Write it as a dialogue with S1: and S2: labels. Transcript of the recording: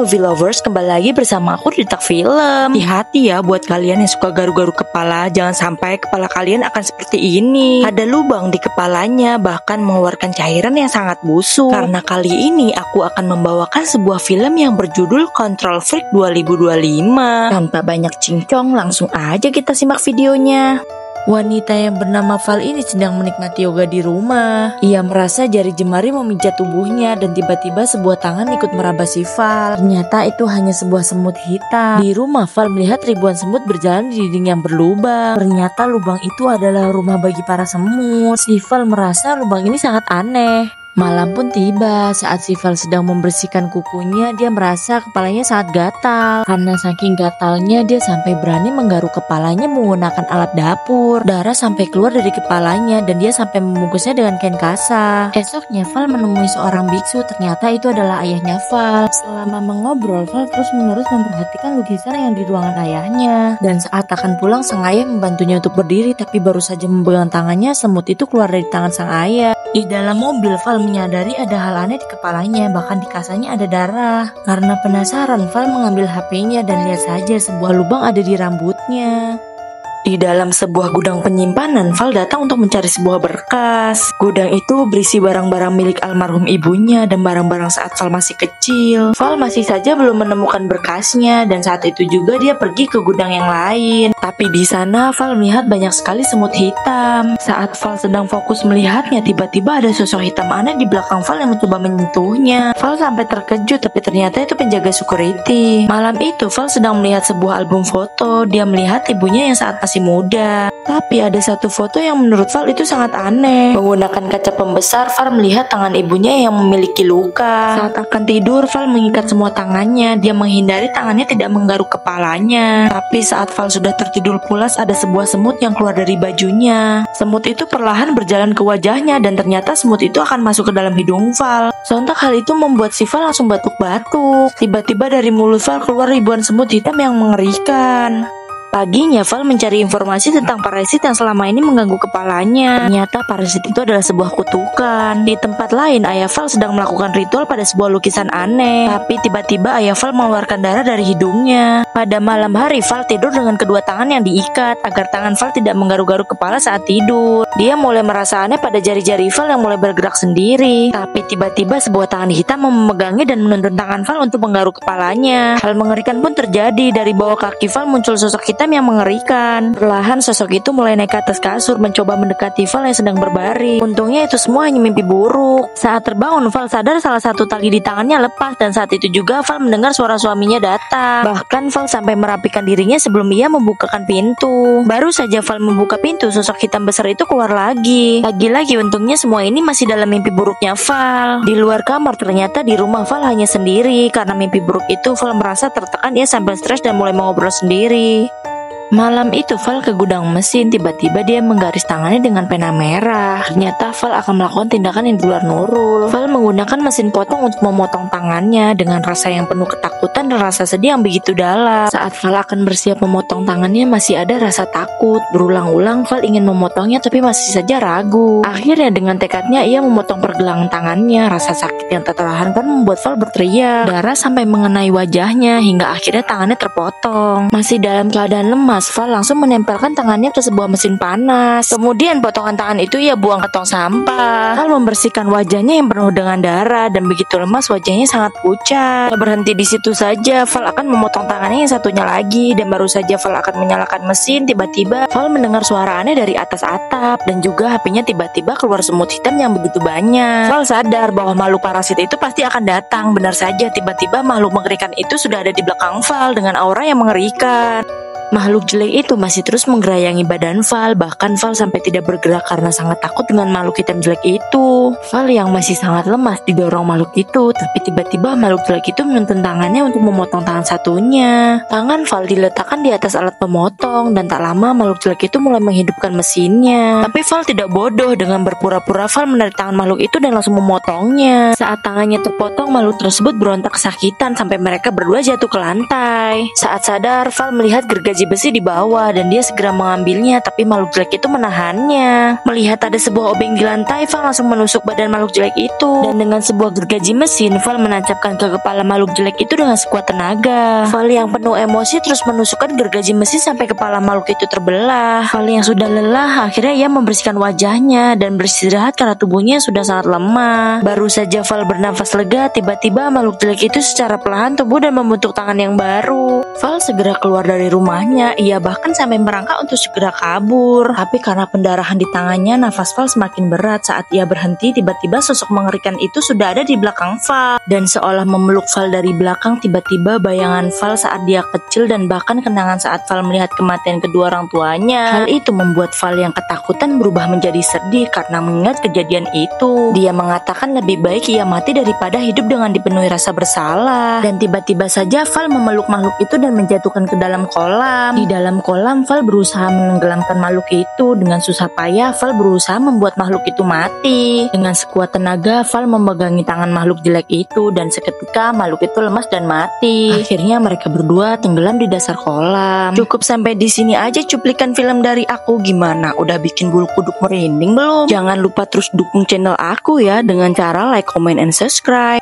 S1: movie lovers, kembali lagi bersama aku di Tak Film. Hati-hati ya buat kalian yang suka garu-garu kepala, jangan sampai kepala kalian akan seperti ini. Ada lubang di kepalanya, bahkan mengeluarkan cairan yang sangat busuk. Karena kali ini aku akan membawakan sebuah film yang berjudul Control Freak 2025. Tanpa banyak cincong, langsung aja kita simak videonya. Wanita yang bernama Val ini sedang menikmati yoga di rumah. Ia merasa jari jemari memijat tubuhnya dan tiba-tiba sebuah tangan ikut meraba si Val. Ternyata itu hanya sebuah semut hitam. Di rumah Val melihat ribuan semut berjalan di dinding yang berlubang. Ternyata lubang itu adalah rumah bagi para semut. Si Val merasa lubang ini sangat aneh. Malam pun tiba. Saat si Val sedang membersihkan kukunya, dia merasa kepalanya sangat gatal. Karena saking gatalnya, dia sampai berani menggaruk kepalanya menggunakan alat dapur. Darah sampai keluar dari kepalanya dan dia sampai membungkusnya dengan kain kasa. Esoknya Val menemui seorang biksu. Ternyata itu adalah ayahnya Val. Selama mengobrol, Val terus-menerus memperhatikan lukisan yang di ruangan ayahnya. Dan saat akan pulang, sang ayah membantunya untuk berdiri, tapi baru saja memegang tangannya, semut itu keluar dari tangan sang ayah. Di dalam mobil, Val menyadari ada hal aneh di kepalanya, bahkan di kasanya ada darah. Karena penasaran, Val mengambil HP-nya dan lihat saja sebuah lubang ada di rambutnya. Di dalam sebuah gudang penyimpanan, Val datang untuk mencari sebuah berkas. Gudang itu berisi barang-barang milik almarhum ibunya dan barang-barang saat Val masih kecil. Val masih saja belum menemukan berkasnya dan saat itu juga dia pergi ke gudang yang lain. Tapi di sana Val melihat banyak sekali semut hitam. Saat Val sedang fokus melihatnya, tiba-tiba ada sosok hitam aneh di belakang Val yang mencoba menyentuhnya. Val sampai terkejut, tapi ternyata itu penjaga security. Malam itu Val sedang melihat sebuah album foto. Dia melihat ibunya yang saat masih muda. Tapi ada satu foto yang menurut Val itu sangat aneh. Menggunakan kaca pembesar, Val melihat tangan ibunya yang memiliki luka. Saat akan tidur, Val mengikat semua tangannya. Dia menghindari tangannya tidak menggaruk kepalanya. Tapi saat Val sudah tertidur pulas, ada sebuah semut yang keluar dari bajunya. Semut itu perlahan berjalan ke wajahnya dan ternyata semut itu akan masuk ke dalam hidung Val. Sontak hal itu membuat si Val langsung batuk-batuk. Tiba-tiba dari mulut Val keluar ribuan semut hitam yang mengerikan. Paginya, Val mencari informasi tentang parasit yang selama ini mengganggu kepalanya. Ternyata parasit itu adalah sebuah kutukan. Di tempat lain, ayah Val sedang melakukan ritual pada sebuah lukisan aneh. Tapi tiba-tiba ayah Val mengeluarkan darah dari hidungnya. Pada malam hari, Val tidur dengan kedua tangan yang diikat agar tangan Val tidak menggaruk-garuk kepala saat tidur. Dia mulai merasa aneh pada jari-jari Val yang mulai bergerak sendiri. Tapi tiba-tiba sebuah tangan hitam memegangnya dan menuntun tangan Val untuk menggaruk kepalanya. Hal mengerikan pun terjadi. Dari bawah kaki Val muncul sosok hitam yang mengerikan. Perlahan sosok itu mulai naik ke atas kasur mencoba mendekati Val yang sedang berbaring. Untungnya itu semua hanya mimpi buruk. Saat terbangun, Val sadar salah satu tali di tangannya lepas dan saat itu juga Val mendengar suara suaminya datang. Bahkan Val sampai merapikan dirinya sebelum ia membukakan pintu. Baru saja Val membuka pintu, sosok hitam besar itu keluar lagi. Lagi-lagi untungnya semua ini masih dalam mimpi buruknya Val. Di luar kamar ternyata di rumah Val hanya sendiri. Karena mimpi buruk itu Val merasa tertekan, ia sambil stres dan mulai mengobrol sendiri. Malam itu Val ke gudang mesin, tiba-tiba dia menggaris tangannya dengan pena merah. Ternyata Val akan melakukan tindakan yang di luar nurul. Val menggunakan mesin potong untuk memotong tangannya dengan rasa yang penuh ketakutan dan rasa sedih yang begitu dalam. Saat Val akan bersiap memotong tangannya, masih ada rasa takut. Berulang-ulang Val ingin memotongnya tapi masih saja ragu. Akhirnya dengan tekadnya ia memotong pergelangan tangannya. Rasa sakit yang tak tertahankan membuat Val berteriak. Darah sampai mengenai wajahnya hingga akhirnya tangannya terpotong. Masih dalam keadaan lemas, Val langsung menempelkan tangannya ke sebuah mesin panas. Kemudian potongan tangan itu ia buang ke tong sampah. Val membersihkan wajahnya yang penuh dengan darah dan begitu lemas wajahnya sangat pucat. Tak berhenti di situ saja, Val akan memotong tangannya yang satunya lagi dan baru saja Val akan menyalakan mesin, tiba-tiba Val mendengar suara aneh dari atas atap dan juga HP-nya tiba-tiba keluar semut hitam yang begitu banyak. Val sadar bahwa makhluk parasit itu pasti akan datang. Benar saja, tiba-tiba makhluk mengerikan itu sudah ada di belakang Val dengan aura yang mengerikan. Makhluk jelek itu masih terus menggerayangi badan Val, bahkan Val sampai tidak bergerak karena sangat takut dengan makhluk hitam jelek itu. Val yang masih sangat lemas didorong makhluk itu, tapi tiba-tiba makhluk jelek itu menuntun tangannya untuk memotong tangan satunya. Tangan Val diletakkan di atas alat pemotong dan tak lama makhluk jelek itu mulai menghidupkan mesinnya. Tapi Val tidak bodoh, dengan berpura-pura Val menarik tangan makhluk itu dan langsung memotongnya. Saat tangannya terpotong, makhluk tersebut berontak kesakitan sampai mereka berdua jatuh ke lantai. Saat sadar, Val melihat gergaji gergaji besi di bawah dan dia segera mengambilnya, tapi makhluk jelek itu menahannya. Melihat ada sebuah obeng di lantai, Val langsung menusuk badan makhluk jelek itu. Dan dengan sebuah gergaji mesin, Val menancapkan ke kepala makhluk jelek itu dengan sekuat tenaga. Val yang penuh emosi terus menusukkan gergaji mesin sampai kepala makhluk itu terbelah. Val yang sudah lelah, akhirnya ia membersihkan wajahnya dan beristirahat karena tubuhnya sudah sangat lemah. Baru saja Val bernafas lega, tiba-tiba makhluk jelek itu secara perlahan tumbuh dan membentuk tangan yang baru. Val segera keluar dari rumahnya, ia bahkan sampai merangkak untuk segera kabur. Tapi karena pendarahan di tangannya, nafas Val semakin berat. Saat ia berhenti, tiba-tiba sosok mengerikan itu sudah ada di belakang Val. Dan seolah memeluk Val dari belakang, tiba-tiba bayangan Val saat dia kecil dan bahkan kenangan saat Val melihat kematian kedua orang tuanya. Hal itu membuat Val yang ketakutan berubah menjadi sedih karena mengingat kejadian itu. Dia mengatakan lebih baik ia mati daripada hidup dengan dipenuhi rasa bersalah. Dan tiba-tiba saja Val memeluk makhluk itu dan menjatuhkan ke dalam kolam. Di dalam kolam, Val berusaha menenggelamkan makhluk itu. Dengan susah payah, Val berusaha membuat makhluk itu mati. Dengan sekuat tenaga, Val memegangi tangan makhluk jelek itu dan seketika makhluk itu lemas dan mati. Akhirnya mereka berdua tenggelam di dasar kolam. Cukup sampai di sini aja cuplikan film dari aku. Gimana? Udah bikin bulu kuduk merinding belum? Jangan lupa terus dukung channel aku ya dengan cara like, comment, and subscribe.